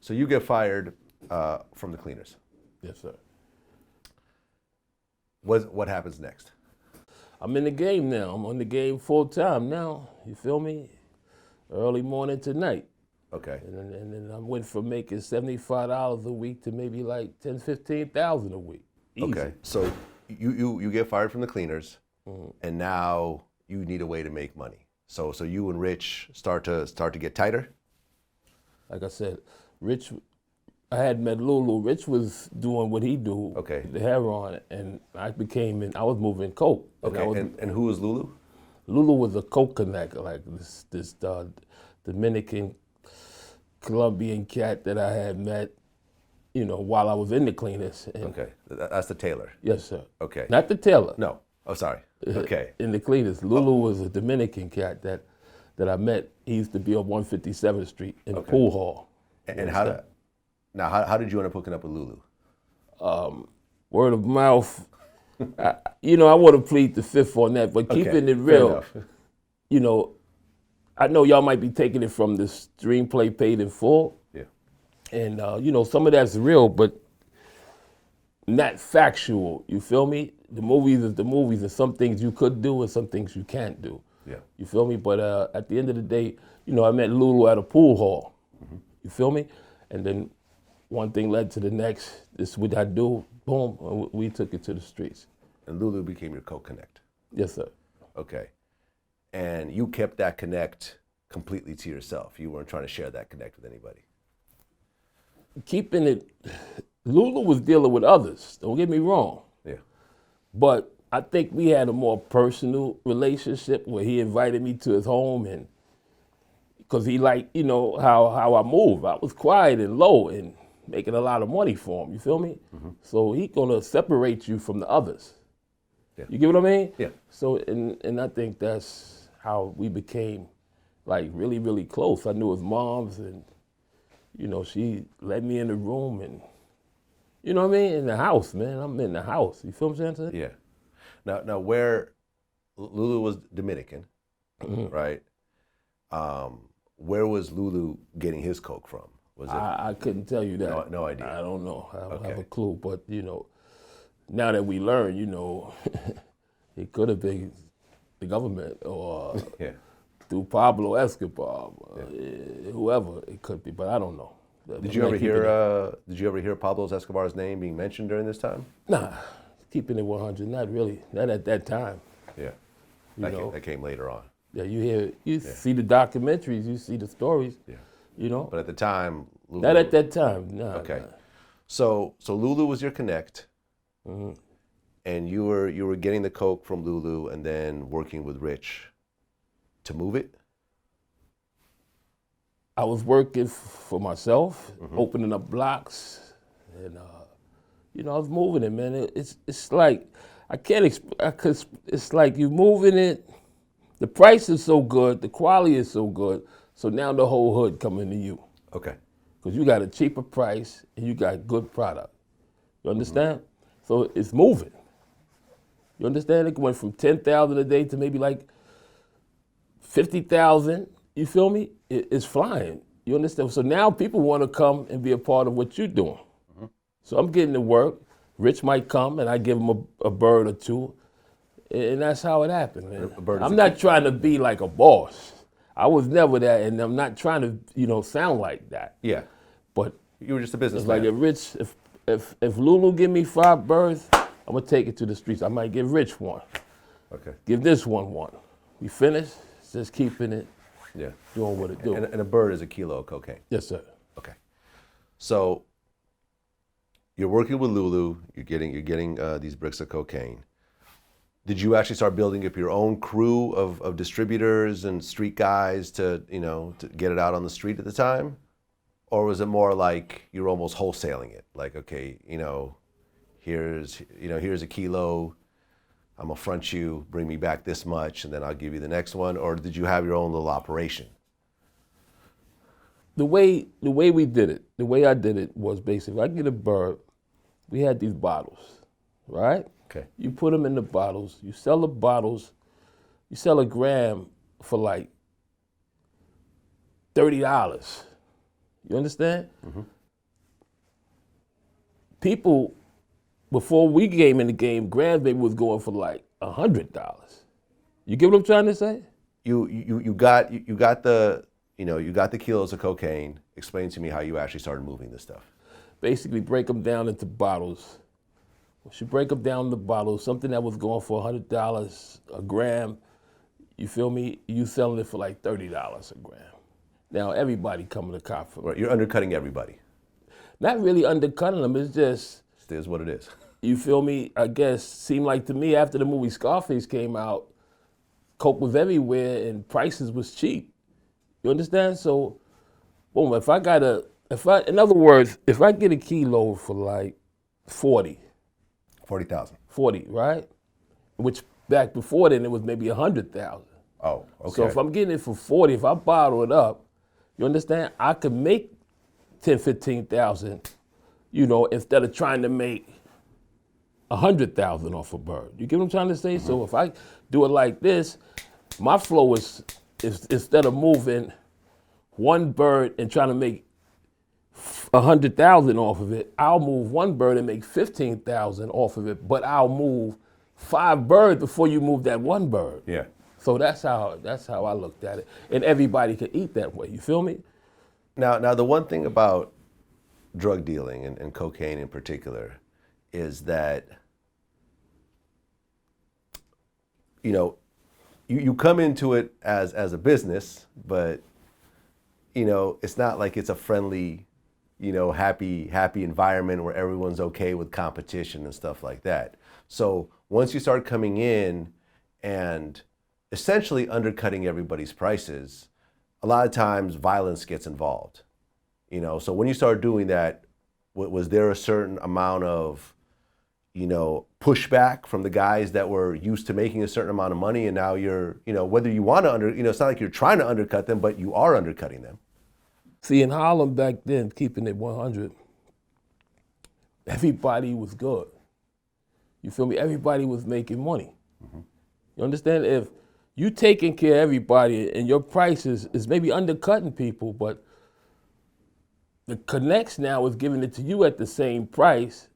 So you get fired from the cleaners. Yes, sir. What happens next? I'm in the game now. I'm on the game full time now. You feel me? Early morning to night. Okay. And then I went from making $75 a week to maybe like 10, 15,000 a week. Easy. Okay. So you get fired from the cleaners, and now you need a way to make money. So you and Rich start to get tighter. Like I said, Rich, I had met Lulu. Rich was doing what he do, Okay. the heroin, and I was moving coke. Okay. And who was Lulu? Lulu was a coke connector, like this Dominican, Colombian cat that I had met, while I was in the cleaners. And Okay. That's the tailor. yes, sir. Okay. Not the tailor. No. Oh, sorry. Okay. In the cleaners. Lulu was a Dominican cat that I met. He used to be on 157th Street in the pool hall. And how did you end up hooking up with Lulu? Word of mouth. I want to plead the fifth on that, but keeping it real, I know y'all might be taking it from the screenplay paid in full. Yeah. And, some of that's real, but not factual. You feel me? The movies is the movies, and some things you could do and some things you can't do. Yeah. You feel me? But at the end of the day, I met Lulu at a pool hall. You feel me? And then one thing led to the next. This is what I do. Boom. And we took it to the streets. And Lulu became your co-connect. Yes, sir. Okay. And you kept that connect completely to yourself. You weren't trying to share that connect with anybody. Keeping it, Lulu was dealing with others. Don't get me wrong. Yeah. But I think we had a more personal relationship where he invited me to his home, and because he liked, how I move. I was quiet and low and making a lot of money for him. You feel me? So he gonna separate you from the others. Yeah. You get what I mean? Yeah. So and I think that's how we became like really, really close. I knew his moms, and she let me in the room, and you know what I mean? In the house, man. I'm in the house. You feel what I'm saying? Yeah. Now where Lulu was Dominican, right? Where was Lulu getting his coke from? Was it? I couldn't tell you that. No idea. I don't know. I don't have Okay. a clue. But now that we learn, it could have been the government or Yeah. through Pablo Escobar, whoever it could be. But I don't know. Did you ever hear Pablo Escobar's name being mentioned during this time? Nah, keeping it 100. Not really. Not at that time. Yeah. You That came later on. Yeah, you see the documentaries, you see the stories. Yeah. But at the time, Lulu. Not at that time. Nah. Okay. Nah. So Lulu was your connect, and you were getting the coke from Lulu and then working with Rich to move it. I was working for myself, opening up blocks, and I was moving it, man. It's like I can't because it's like you moving it. The price is so good, the quality is so good, so now the whole hood coming to you. Okay. Because you got a cheaper price and you got good product. You understand? So it's moving. You understand? It went from 10,000 a day to maybe like 50,000. You feel me? It's flying. You understand? So now people want to come and be a part of what you're doing. So I'm getting to work. Rich might come and I give him a bird or two. And that's how it happened, man. I'm not trying to be like a boss. I was never that, and I'm not trying to, sound like that. Yeah. But You were just a businessman. it's like if Lulu give me 5 birds, I'm gonna take it to the streets. I might give Rich one. Okay. Give this one. We finished, just keeping it, Yeah. doing what it do. And a bird is a kilo of cocaine. Yes, sir. Okay. So you're working with Lulu. You're getting these bricks of cocaine. Did you actually start building up your own crew of distributors and street guys to get it out on the street at the time? Or was it more like you're almost wholesaling it? Like, okay, here's a kilo, I'm gonna front you, bring me back this much, and then I'll give you the next one? Or did you have your own little operation? The way we did it, the way I did it was basically, I get a bird, we had these bottles, right? Okay. You put them in the bottles, you sell the bottles, you sell a gram for like $30. You understand? People, before we came in the game, grams maybe was going for like $100. You get what I'm trying to say? You got the you got the kilos of cocaine. Explain to me how you actually started moving this stuff. Basically break them down into bottles. Once you break them down into bottles, something that was going for $100 a gram, you feel me? You selling it for like $30 a gram. Now everybody coming to cop for it. Right, you're undercutting everybody. Not really undercutting them, it's just, It is what it is. you feel me? I guess, seemed like to me after the movie Scarface came out, coke was everywhere and prices was cheap. You understand? So, boom, in other words, if I get a kilo for like 40, 40,000. 40, right? Which back before then it was maybe 100,000. Oh, okay. So if I'm getting it for 40, if I bottle it up, you understand? I could make 10, 15,000, instead of trying to make 100,000 off a bird. You get what I'm trying to say? So if I do it like this, my flow is instead of moving one bird and trying to make 100,000 off of it, I'll move one bird and make 15,000 off of it, but I'll move 5 birds before you move that one bird. Yeah. So that's how I looked at it. And everybody could eat that way, you feel me? Now the one thing about drug dealing and cocaine in particular is that you come into it as a business, but it's not like it's a friendly, happy environment where everyone's okay with competition and stuff like that. So once you start coming in and essentially undercutting everybody's prices, a lot of times violence gets involved. So when you start doing that, was there a certain amount of pushback from the guys that were used to making a certain amount of money, and now you're, whether you want to it's not like you're trying to undercut them, but you are undercutting them. See, in Harlem back then, keeping it 100, everybody was good. You feel me? Everybody was making money. You understand? If you taking care of everybody and your prices is maybe undercutting people, but the Connects now is giving it to you at the same price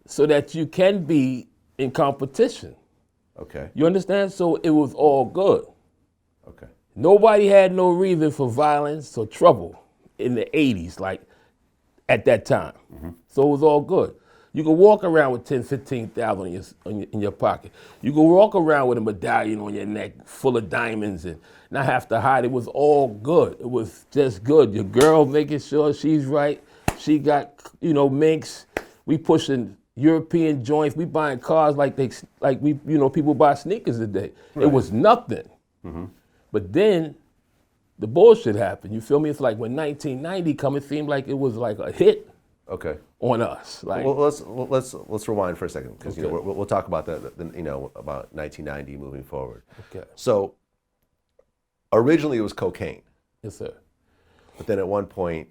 so that you can be in competition. Okay. You understand? So it was all good. Okay. Nobody had no reason for violence or trouble in the 80s, like at that time. So it was all good. You could walk around with 10, 15,000 in your pocket. You could walk around with a medallion on your neck full of diamonds and not have to hide. It was all good. It was just good. Your girl making sure she's right. She got, minks. We pushing European joints. We buying cars like people buy sneakers today. Right. It was nothing. But then the bullshit happened. You feel me? It's like when 1990 come, it seemed like it was like a hit. Okay. On us, like. Well, let's rewind for a second because we'll talk about that. About 1990 moving forward. Okay. So originally it was cocaine. Yes, sir. But then at one point,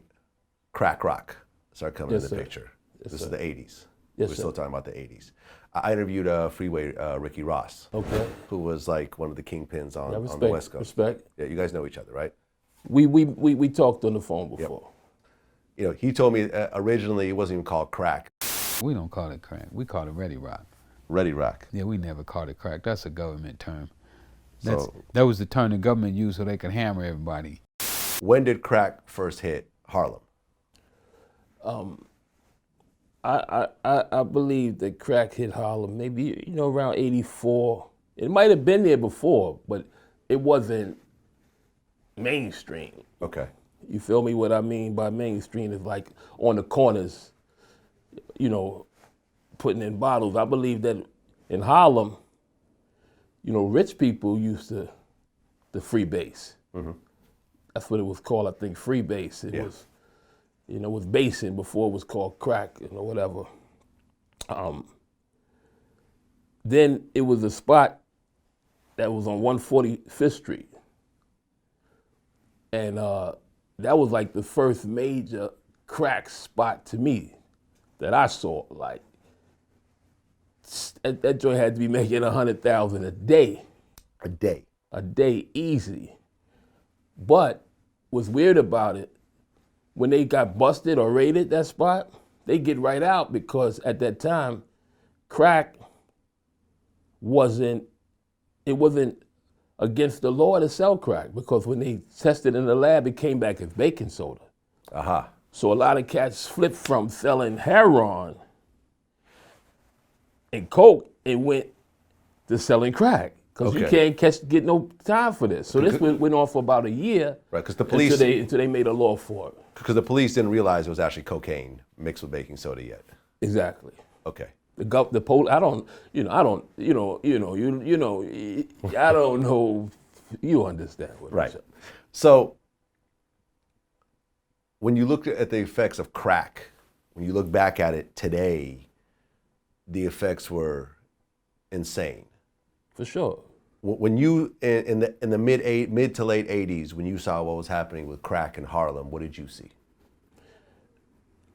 crack rock started coming in the sir. picture. Yes, This sir. is the 80s. Yes, We're sir. still talking about the 80s. I interviewed Freeway Ricky Ross, Okay. who was like one of the kingpins on Respect, the West Coast. Respect. Yeah, you guys know each other, right? We talked on the phone before. He told me originally it wasn't even called crack. We don't call it crack. We call it ready rock. Ready rock. Yeah, we never called it crack. That's a government term. So That was the term the government used so they could hammer everybody. when did crack first hit Harlem? I believe that crack hit Harlem maybe around 84. It might have been there before, but it wasn't mainstream. Okay. You feel me? What I mean by mainstream is like on the corners, putting in bottles. I believe that in Harlem, rich people used to freebase. That's what it was called, I think, freebase. It was, it was basing before it was called crack, whatever. Then it was a spot that was on 145th Street. And that was like the first major crack spot to me that I saw. Like, that joint had to be making 100,000 a day. A day. A day, easy. But what's weird about it, when they got busted or raided that spot, they get right out because at that time, crack wasn't against the law to sell crack because when they tested in the lab, it came back as baking soda. Aha. So a lot of cats flipped from selling heroin and coke and went to selling crack because you Okay. can't get no time for this. So this went on for about a year. Right, because the police until they made a law for it. because the police didn't realize it was actually cocaine mixed with baking soda yet. Exactly. Okay. The police. I don't know. You understand what I'm Right. saying. So when you look at the effects of crack, when you look back at it today, the effects were insane. For sure. When you in the mid to late 80s, when you saw what was happening with crack in Harlem, what did you see?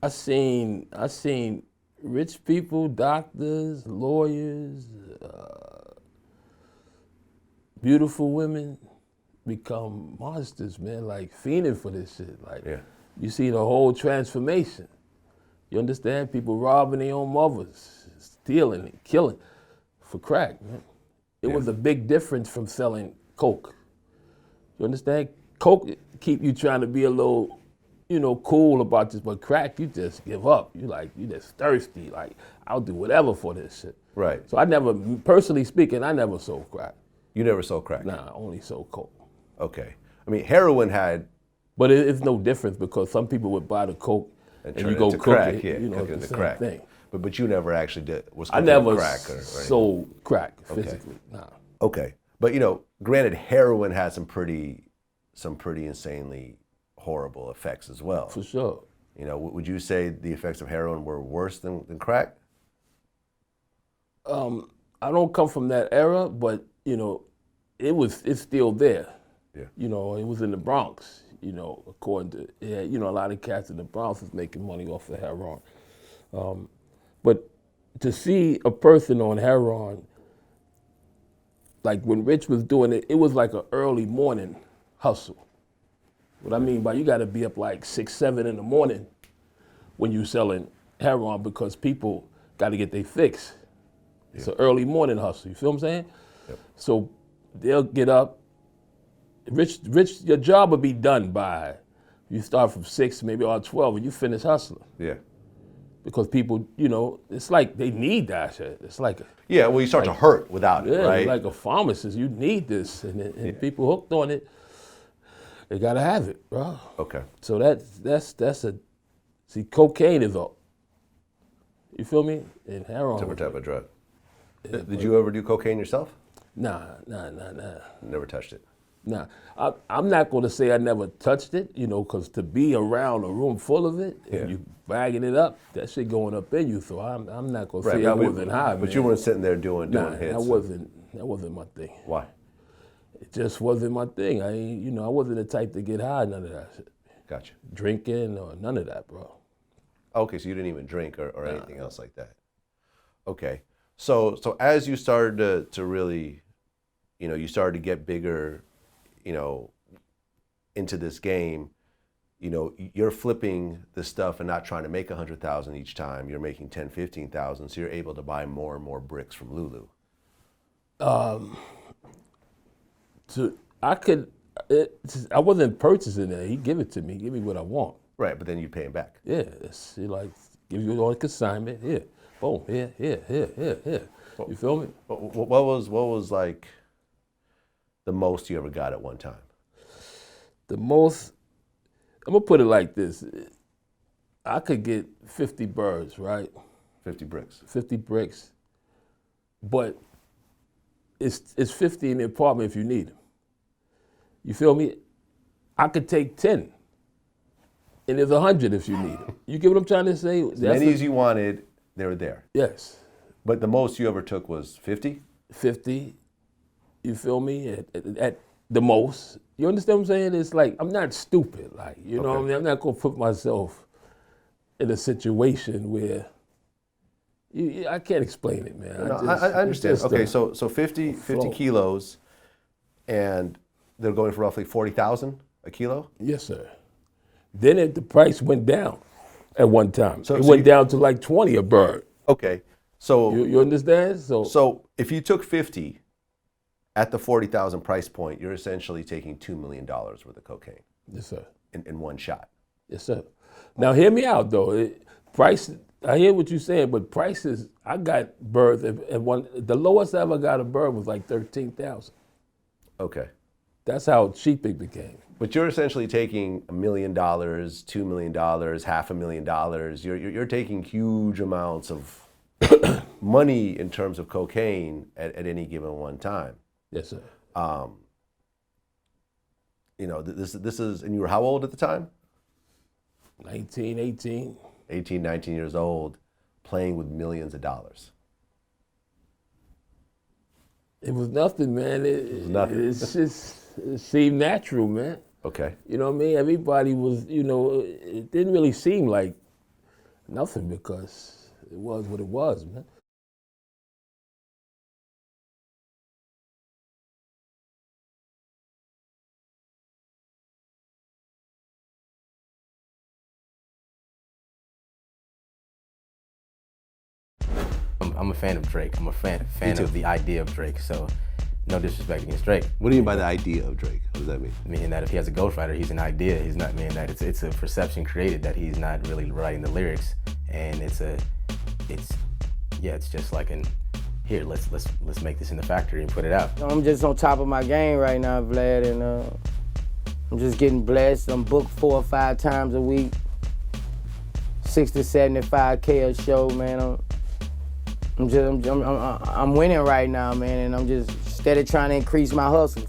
I seen rich people, doctors, lawyers, beautiful women become monsters, man, like fiending for this shit. Like Yeah. you see the whole transformation. You understand? People robbing their own mothers, stealing and killing for crack, man. It was a big difference from selling coke. You understand? Coke keep you trying to be a little, cool about this, but crack, you just give up. You just thirsty. Like, I'll do whatever for this shit. Right. So I never, personally speaking, I never sold crack. You never sold crack? Nah, I only sold coke. Okay. I mean, heroin had But it's no difference because some people would buy the coke and turn you it go into cook crack, it. yeah, It's cook it the into same crack. thing. But you never actually was I cooking never crack or sold crack physically. Nah. Okay. But granted, heroin had some pretty insanely horrible effects as well. For sure. Would you say the effects of heroin were worse than crack? I don't come from that era, but it's still there. Yeah. It was in the Bronx. According to a lot of cats in the Bronx was making money off of heroin. But to see a person on heroin, like when Rich was doing it, it was like an early morning hustle. What I mean by you got to be up like 6, 7 in the morning when you selling heroin because people got to get their fix. It's an early morning hustle. You feel what I'm saying? Yep. So they'll get up. Rich, your job will be done by you start from 6, maybe or 12, and you finish hustling. Yeah. Because people, it's like they need that shit. It's like Yeah, well, you start to hurt without it, right? like a pharmacist, you need this, and people hooked on it, they gotta have it, bro. Okay. So see, cocaine is you feel me? And heroin. Different type of drug. Did you ever do cocaine yourself? Nah. Never touched it. Nah, I'm not going to say I never touched it, because to be around a room full of it, and you bagging it up, that shit going up in you. So I'm not going to say I wasn't high, But man. you weren't sitting there doing Nah, hits. that wasn't my thing. Why? It just wasn't my thing. I wasn't the type to get high, none of that shit. Gotcha. Drinking or none of that, bro. Okay, so you didn't even drink or anything else like that. Okay. So as you started to really, you started to get bigger, into this game, you're flipping this stuff and not trying to make 100,000 each time. You're making 10, 15,000, so you're able to buy more and more bricks from Lulu. I wasn't purchasing it. He give it to me. Give me what I want. Right, but then you pay him back. Yeah, he like give you on consignment. Here, boom. Here. You feel me? What was like the most you ever got at one time? The most, I'm gonna put it like this. I could get 50 birds, right? 50 bricks. 50 bricks, but it's 50 in the apartment if you need them. You feel me? I could take 10, and there's 100 if you need them. You get what I'm trying to say? As many as you wanted, they were there. Yes. But the most you ever took was 50? 50, you feel me? At the most. You understand what I'm saying? It's like, I'm not stupid. Like, you know what I mean? I'm not gonna put myself in a situation where, I can't explain it, man. I understand. Okay, so 50 kilos, and they're going for roughly 40,000 a kilo? Yes, sir. Then the price went down at one time. So it you- went down to like 20 a bird. Okay. So You understand? so if you took 50 at the 40,000 price point, you're essentially taking $2 million worth of cocaine Yes, sir. in one shot. Yes, sir. Now hear me out though. Price. I hear what you're saying, but prices. I got birds at one. The lowest I ever got a bird was like 13,000. Okay. That's how cheap it became. But you're essentially taking $1 million, $2 million, $500,000. You're taking huge amounts of money in terms of cocaine at any given one time. Yes, sir. You know, this is, and you were how old at the time? 19, 18. 18, 19 years old, playing with millions of dollars. It was nothing, man. It nothing. It's just, it seemed natural, man. Okay. You know what I mean? Everybody was, you know, it didn't really seem like nothing because it was what it was, man. I'm a fan of Drake. I'm a fan of the idea of Drake. So, no disrespect against Drake. What do you mean by the idea of Drake? What does that mean? Meaning that if he has a ghostwriter, he's an idea. He's not meaning that it's a perception created that he's not really writing the lyrics, and it's just like here, let's make this in the factory and put it out. I'm just on top of my game right now, Vlad, and I'm just getting blessed. I'm booked 4 or 5 times a week, 60, 75K a show, man. I'm winning right now, man, and I'm just steady trying to increase my hustle.